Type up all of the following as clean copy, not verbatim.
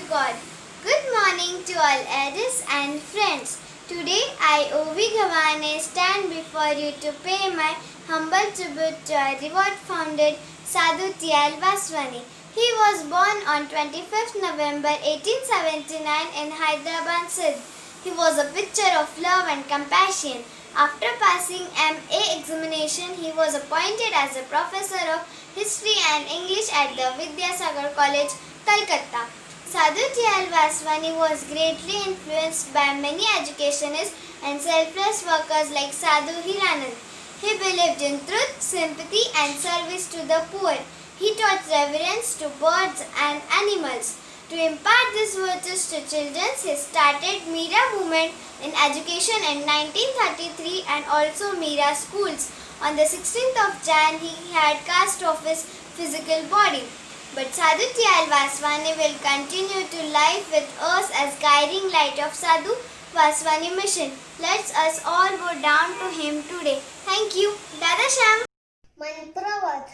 God. Good morning to all elders and friends. Today I, Ovi Gavane, stand before you to pay my humble tribute to our Revered founder Sadhu Vaswani. He was born on 25th November 1879 in Hyderabad, Sindh. He was a picture of love and compassion. After passing MA examination, he was appointed as a professor of history and English at the Vidyasagar College, Calcutta. Sadhu Vaswani was greatly influenced by many educationists and selfless workers like Sadhu Hiranand. He believed in truth, sympathy and service to the poor. He taught reverence to birds and animals. To impart these virtues to children, he started Mira movement in education in 1933 and also Mira schools. On the 16th of Jan, he had cast off his physical body. But Sadhu Vaswani will continue to live with us as guiding light of Sadhu Vaswani mission. Let's us all go down to him today. Thank you. Dada Sham. मंत्रवत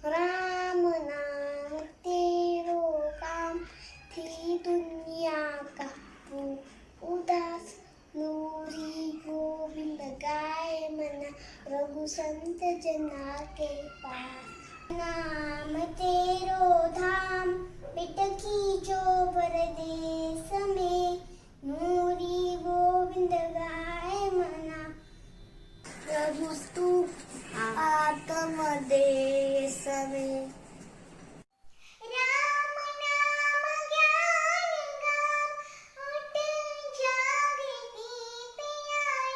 Ram नाम तेरो काम थी दुनिया का उदास नूरी गोविंद गाय मना रघु संत जना के पास नाम तेरो धाम बिटकी जो परदेश में नूरी गोविंद गाय मना प्रभु तू आत्म देश में राम नाम ज्ञान गाम उठ जागती प्यार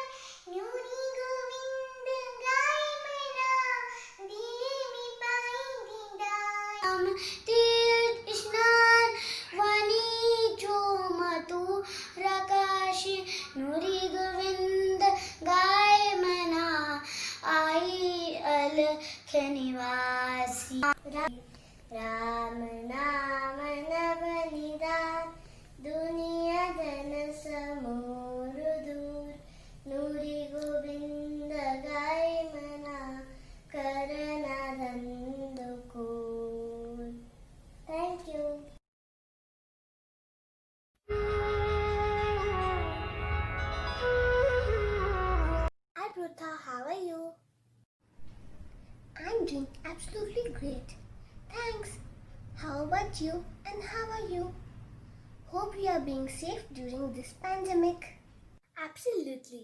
नूरी गोविंद गाय मना दिले में पाई दीदार हम तीर्थ स्नान वाणी जो मतु प्रकाश नूरी गोविंद गाय मना आई अलख निवासी राम नाम नवनिदान दुनिया धन समूर दूर नूरी गोविंद गाय मना करना धंध कोर thank you Hi Prutha, how are you? I'm doing absolutely great. Thanks. How about you and how are you? Hope you are being safe during this pandemic. Absolutely.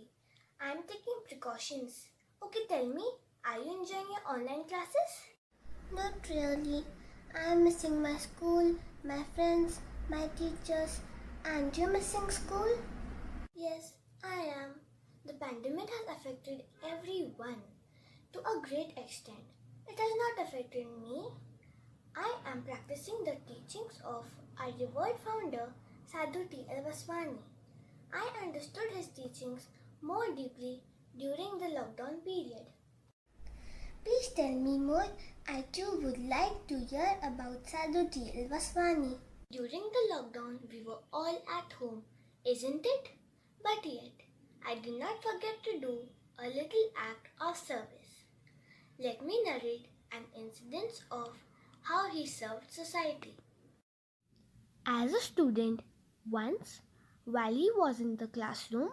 I'm taking precautions. Okay, tell me, are you enjoying your online classes? Not really. I'm missing my school, my friends, my teachers. And you missing school? Yes, I am. The pandemic has affected everyone to a great extent. It has not affected me. I am practicing the teachings of our revered founder, Sadhu Vaswani. I understood his teachings more deeply during the lockdown period. Please tell me more. I too would like to hear about Sadhu Vaswani. During the lockdown, we were all at home, isn't it? But yet, I did not forget to do a little act of service. Let me narrate an incident of how he served society. As a student, once, while he was in the classroom,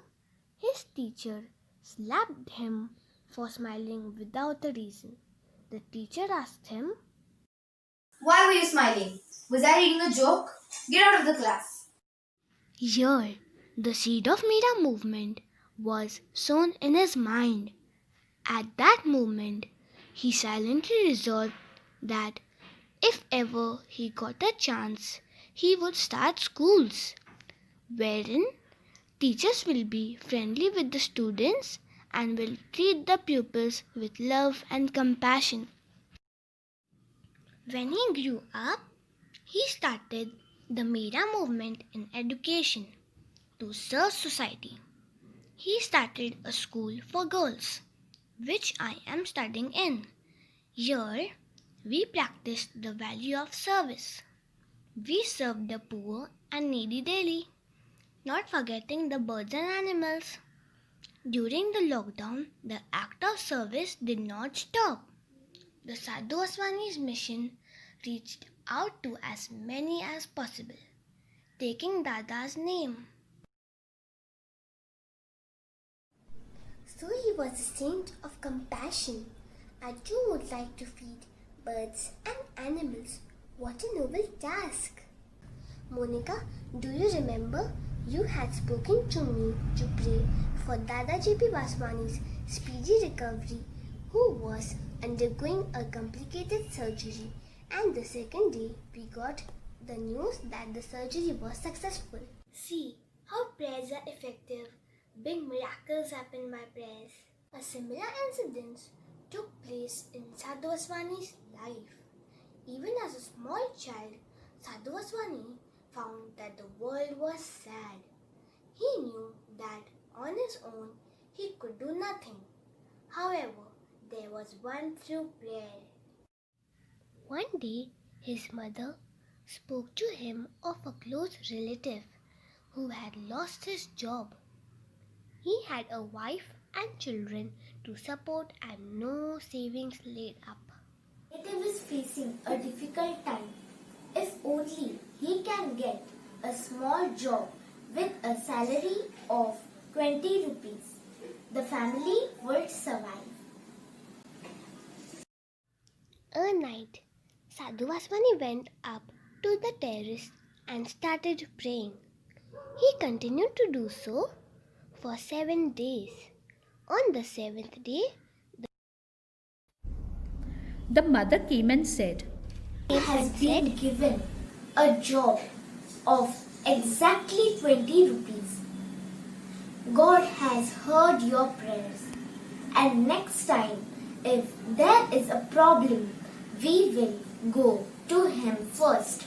his teacher slapped him for smiling without a reason. The teacher asked him, "Why were you smiling? Was I reading a joke? Get out of the class." Here, the seed of Mira movement was sown in his mind. At that moment, he silently resolved that if ever he got a chance, he would start schools, wherein teachers will be friendly with the students and will treat the pupils with love and compassion. When he grew up, he started the Mira movement in education to serve society. He started a school for girls, which I am studying in. Here, we practice the value of service. We serve the poor and needy daily, not forgetting the birds and animals. During the lockdown, the act of service did not stop. The Sadhu Vaswani's mission reached out to as many as possible. taking Dada's name. So he was a saint of compassion. I too would like to feed birds and animals. What a noble task! Monica, do you remember you had spoken to me to pray for Dada J.P. Vaswani's speedy recovery, who was undergoing a complicated surgery, and the second day we got the news that the surgery was successful. See how prayers are effective. Big miracles happen by prayers. A similar incident took place in Sadhu Vaswani's life. Even as a small child, Sadhu Vaswani found that the world was sad. He knew that on his own he could do nothing. However, there was one through prayer. One day, his mother spoke to him of a close relative who had lost his job. He had a wife and children to support and no savings laid up. Relative is facing a difficult time. If only he can get a small job with a salary of 20 rupees, the family would survive. A night, Sadhu Vaswani went up to the terrace and started praying. He continued to do so for 7 days. On the 7th day, the mother came and said, He has been given a job of exactly 20 rupees. God has heard your prayers, and next time, if there is a problem, we will go to Him first.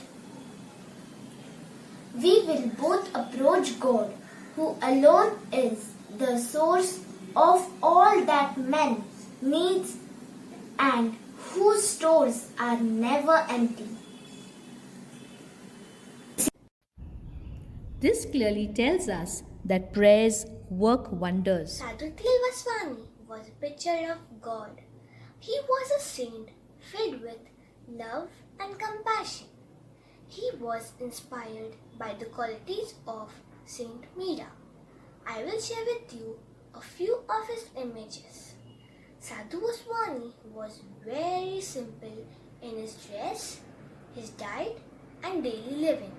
We will both approach God, who alone is the source of all that man needs and whose stores are never empty. This clearly tells us that prayers work wonders. Sadhu Vaswani was a picture of God. He was a saint filled with love and compassion. He was inspired by the qualities of Saint Mira. I will share with you a few of his images. Sadhu Vaswani was very simple in his dress, his diet and daily living.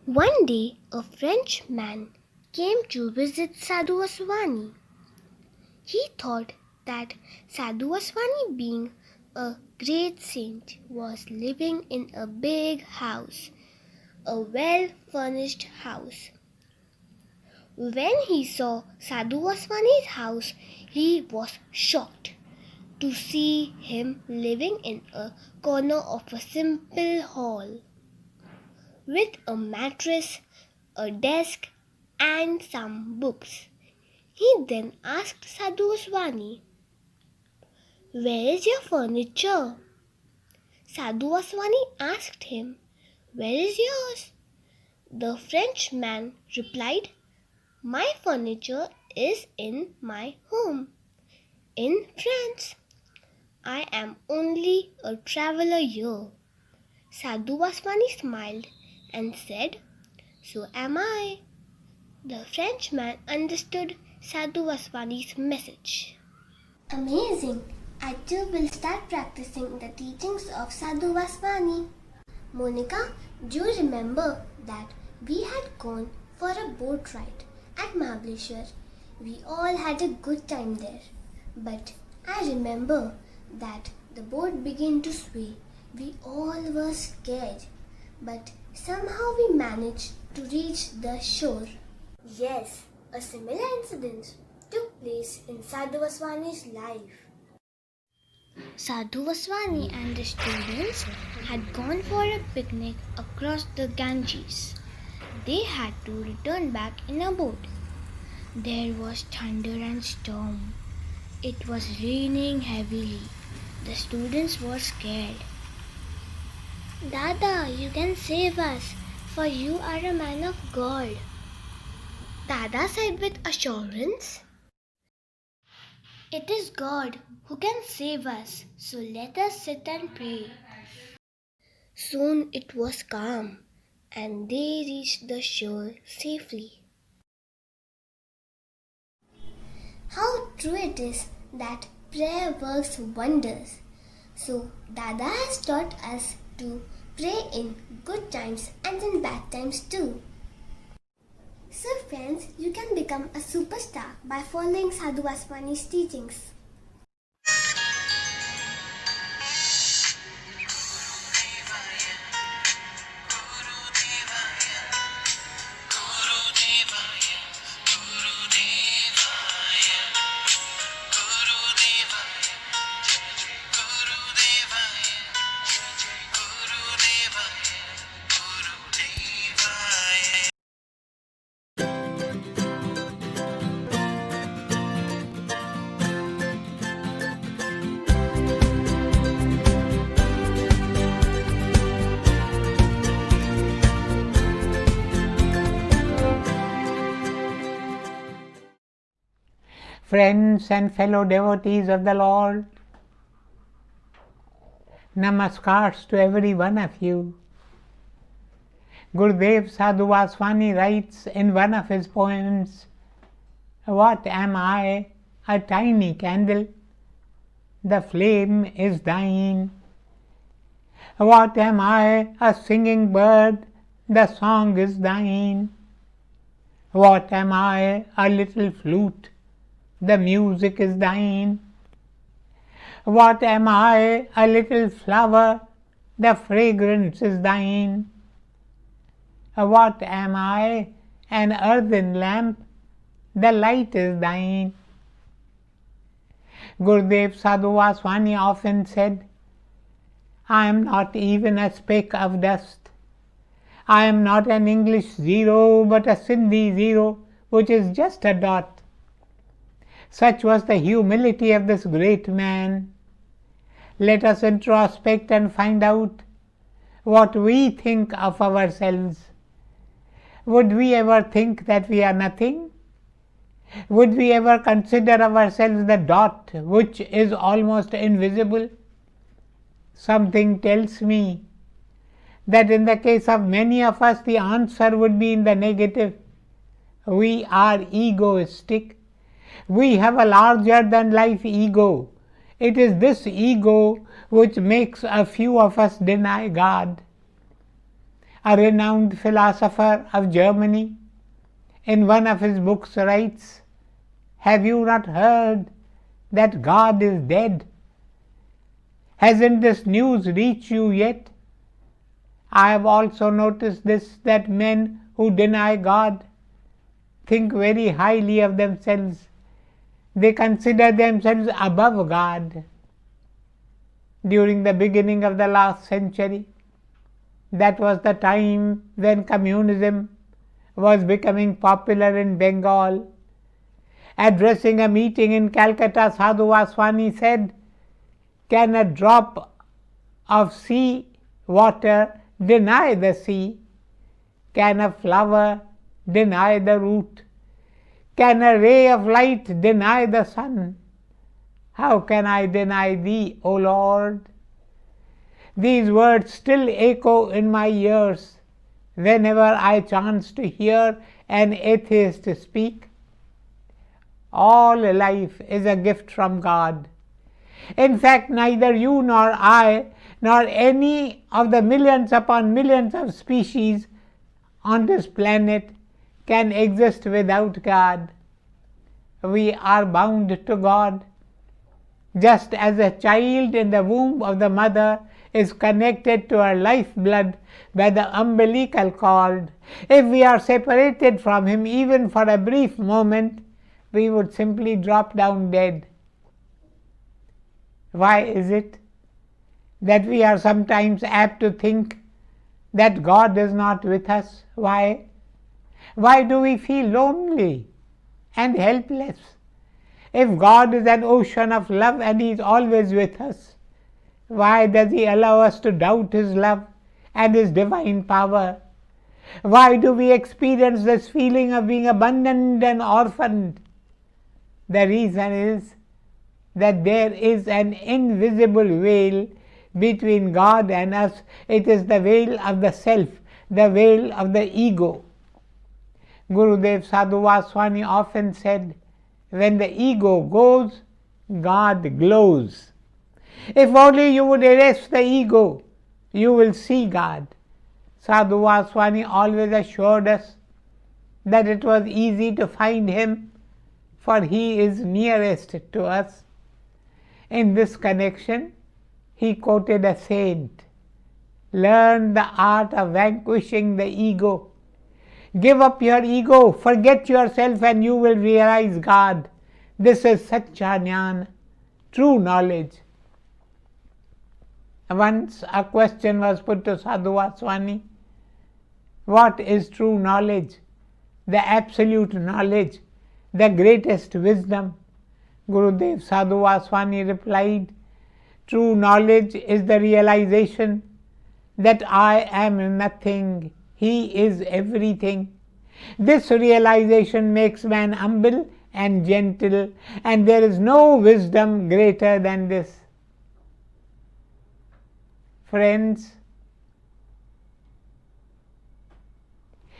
One day, a French man came to visit Sadhu Vaswani. He thought that Sadhu Vaswani, being a great saint, was living in a big house, a well-furnished house. When he saw Sadhu Vaswani's house, he was shocked to see him living in a corner of a simple hall with a mattress, a desk, and some books. He then asked Sadhu Vaswani, "Where is your furniture?" Sadhu Vaswani asked him, "Where is yours?" The Frenchman replied, "My furniture is in my home, in France. I am only a traveler here." Sadhu Vaswani smiled and said, "So am I." The Frenchman understood Sadhu Vaswani's message. Amazing! I too will start practicing the teachings of Sadhu Vaswani. Monica, do you remember that we had gone for a boat ride at Mahabaleshwar? We all had a good time there. But I remember that the boat began to sway. We all were scared, but somehow we managed to reach the shore. Yes, a similar incident took place in Sadhu Vaswani's life. Sadhu Vaswani and the students had gone for a picnic across the Ganges. They had to return back in a boat. There was thunder and storm. It was raining heavily. The students were scared. "Dada, you can save us, for you are a man of God." Dada said with assurance, "It is God who can save us, so let us sit and pray." Soon it was calm. and they reached the shore safely. How true it is that prayer works wonders. So, Dada has taught us to pray in good times and in bad times too. So friends, you can become a superstar by following Sadhu Vaswani's teachings. Friends and fellow devotees of the Lord, namaskars to every one of you. Gurudev Sadhu Vaswani writes in one of his poems, "What am I? A tiny candle, the flame is thine. What am I? A singing bird, the song is thine. What am I? A little flute, the music is thine. What am I? A little flower, the fragrance is thine. What am I? An earthen lamp, the light is thine." Gurudev Sadhu Vaswani often said, "I am not even a speck of dust. I am not an English zero, but a Sindhi zero, which is just a dot." Such was the humility of this great man. Let us introspect and find out what we think of ourselves. Would we ever think that we are nothing? Would we ever consider ourselves the dot which is almost invisible? Something tells me that in the case of many of us the answer would be in the negative. We are egoistic. We have a larger than life ego. It is this ego which makes a few of us deny God. A renowned philosopher of Germany in one of his books writes, "Have you not heard that God is dead? Hasn't this news reached you yet? I have also noticed this, that men who deny God think very highly of themselves. They consider themselves above God." During the beginning of the last century, that was the time when communism was becoming popular in Bengal. Addressing a meeting in Calcutta, Sadhu Vaswani said, "Can a drop of sea water deny the sea? Can a flower deny the root? Can a ray of light deny the sun? How can I deny thee, O Lord?" These words still echo in my ears whenever I chance to hear an atheist speak. All life is a gift from God. In fact, neither you nor I, nor any of the millions upon millions of species on this planet can exist without God. We are bound to God. Just as a child in the womb of the mother is connected to her lifeblood by the umbilical cord, if we are separated from him even for a brief moment, we would simply drop down dead. Why is it that we are sometimes apt to think that God is not with us? Why? Why do we feel lonely and helpless? If God is an ocean of love and He is always with us, why does He allow us to doubt His love and His divine power? Why do we experience this feeling of being abandoned and orphaned? The reason is that there is an invisible veil between God and us. It is the veil of the self, the veil of the ego. Gurudev Sadhu Vaswani often said, when the ego goes, God glows. If only you would erase the ego, you will see God. Sadhu Vaswani always assured us that it was easy to find Him, for He is nearest to us. In this connection, he quoted a saint, "Learn the art of vanquishing the ego. Give up your ego, forget yourself, and you will realize God. This is Satchanyana, true knowledge." Once a question was put to Sadhu Vaswani, what is true knowledge? The absolute knowledge, the greatest wisdom. Gurudev Sadhu Vaswani replied, true knowledge is the realization that I am nothing, He is everything. This realization makes man humble and gentle, and there is no wisdom greater than this. Friends,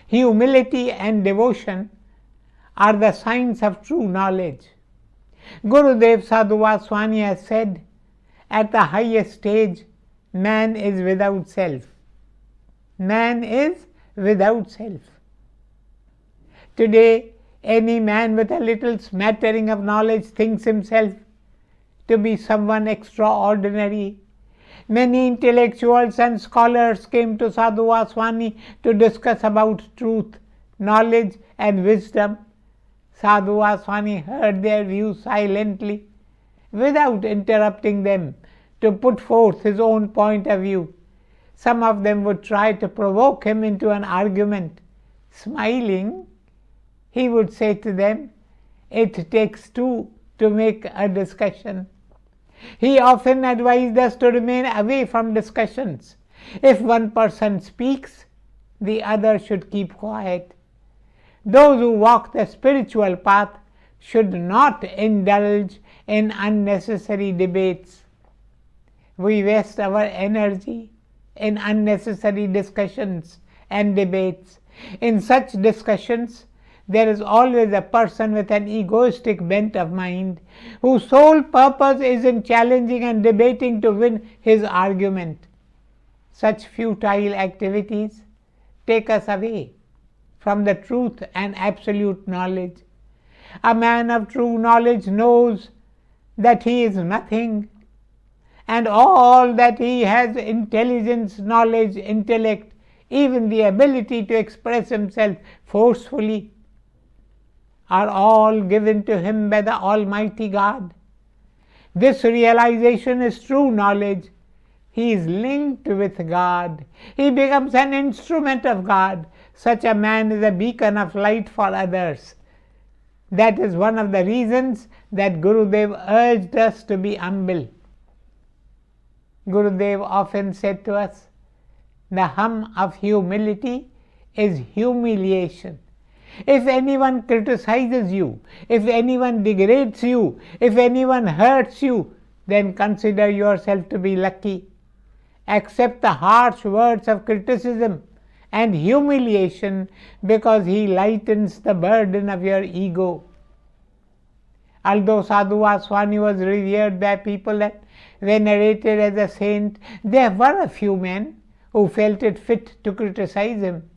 humility and devotion are the signs of true knowledge. Gurudev Sadhu Vaswani has said, at the highest stage, man is without self. Man is without self. Today, any man with a little smattering of knowledge thinks himself to be someone extraordinary. Many intellectuals and scholars came to Sadhu Vaswani to discuss about truth, knowledge and wisdom. Sadhu Vaswani heard their views silently, without interrupting them, to put forth his own point of view. Some of them would try to provoke him into an argument. Smiling, he would say to them, "It takes two to make a discussion." He often advised us to remain away from discussions. If one person speaks, the other should keep quiet. Those who walk the spiritual path should not indulge in unnecessary debates. We waste our energy in unnecessary discussions and debates. In such discussions, there is always a person with an egoistic bent of mind, whose sole purpose is in challenging and debating to win his argument. Such futile activities take us away from the truth and absolute knowledge. A man of true knowledge knows that he is nothing, and all that he has, intelligence, knowledge, intellect, even the ability to express himself forcefully, are all given to him by the Almighty God. This realization is true knowledge. He is linked with God. He becomes an instrument of God. Such a man is a beacon of light for others. That is one of the reasons that Gurudev urged us to be humble. Gurudev often said to us, the hum of humility is humiliation. If anyone criticizes you, if anyone degrades you, if anyone hurts you, then consider yourself to be lucky. Accept the harsh words of criticism and humiliation, because he lightens the burden of your ego. Although Sadhu Vaswani was revered by people and venerated as a saint, there were a few men who felt it fit to criticize him.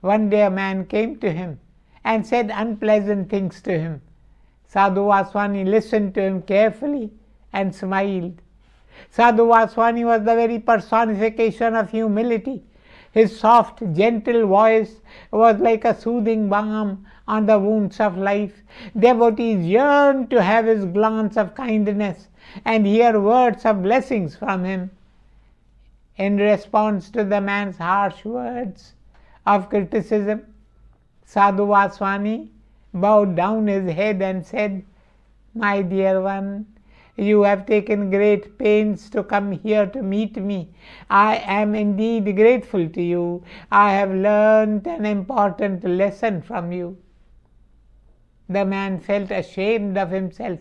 One day a man came to him and said unpleasant things to him. Sadhu Vaswani listened to him carefully and smiled. Sadhu Vaswani was the very personification of humility. His soft, gentle voice was like a soothing balm on the wounds of life. Devotees yearned to have his glance of kindness and hear words of blessings from him. In response to the man's harsh words of criticism, Sadhu Vaswani bowed down his head and said, "My dear one, you have taken great pains to come here to meet me. I am indeed grateful to you. I have learnt an important lesson from you." The man felt ashamed of himself.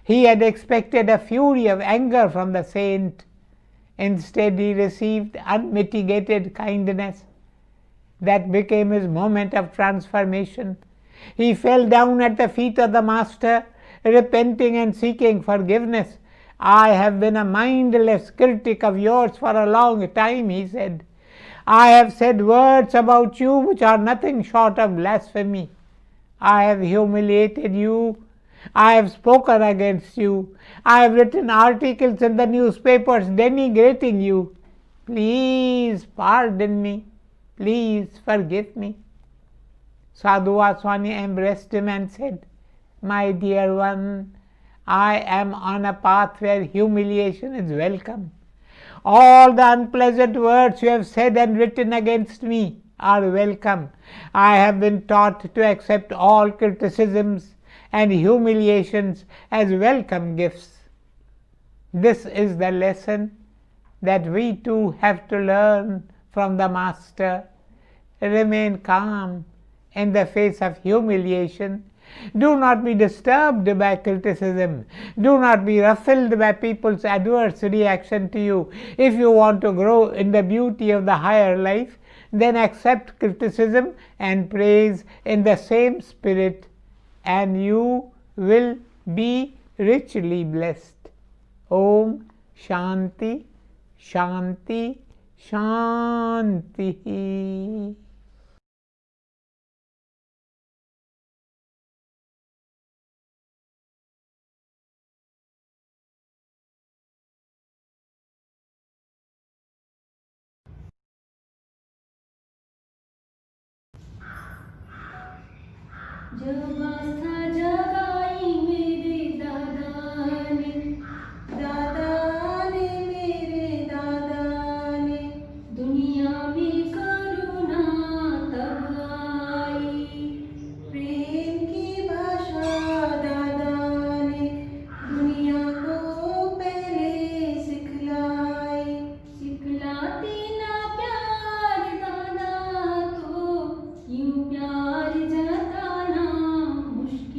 He had expected a fury of anger from the saint. Instead, he received unmitigated kindness. That became his moment of transformation. He fell down at the feet of the Master, repenting and seeking forgiveness. I have been a mindless critic of yours for a long time, he said. I have said words about you which are nothing short of blasphemy. I have humiliated you. I have spoken against you. I have written articles in the newspapers denigrating you. Please pardon me. Please forgive me. Sadhu Vaswani embraced him and said, My dear one, I am on a path where humiliation is welcome. All the unpleasant words you have said and written against me are welcome. I have been taught to accept all criticisms and humiliations as welcome gifts. This is the lesson that we too have to learn from the Master. Remain calm in the face of humiliation. Do not be disturbed by criticism. Do not be ruffled by people's adverse reaction to you. If you want to grow in the beauty of the higher life, then accept criticism and praise in the same spirit, and you will be richly blessed. Om Shanti Shanti Shanti. जब आस्था जगाई मेरे दादा ने मेरे दादा ने दुनिया में करुणा तब आई प्रेम की भाषा दादा ने दुनिया को पहले सिखलाते ना प्यार दादा तो यूं प्यार जताना मुश्किल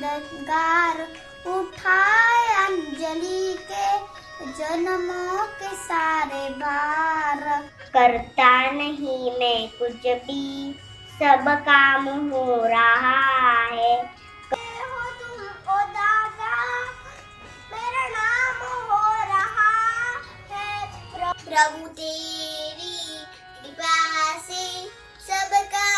यादगार उठाए अंजलि के जन्मों के सारे भार। करता नहीं मैं कुछ भी, सब काम हो रहा है। हो तुम ओ दादा, मेरा नाम हो रहा है। प्रभु तेरी कृपा से सब काम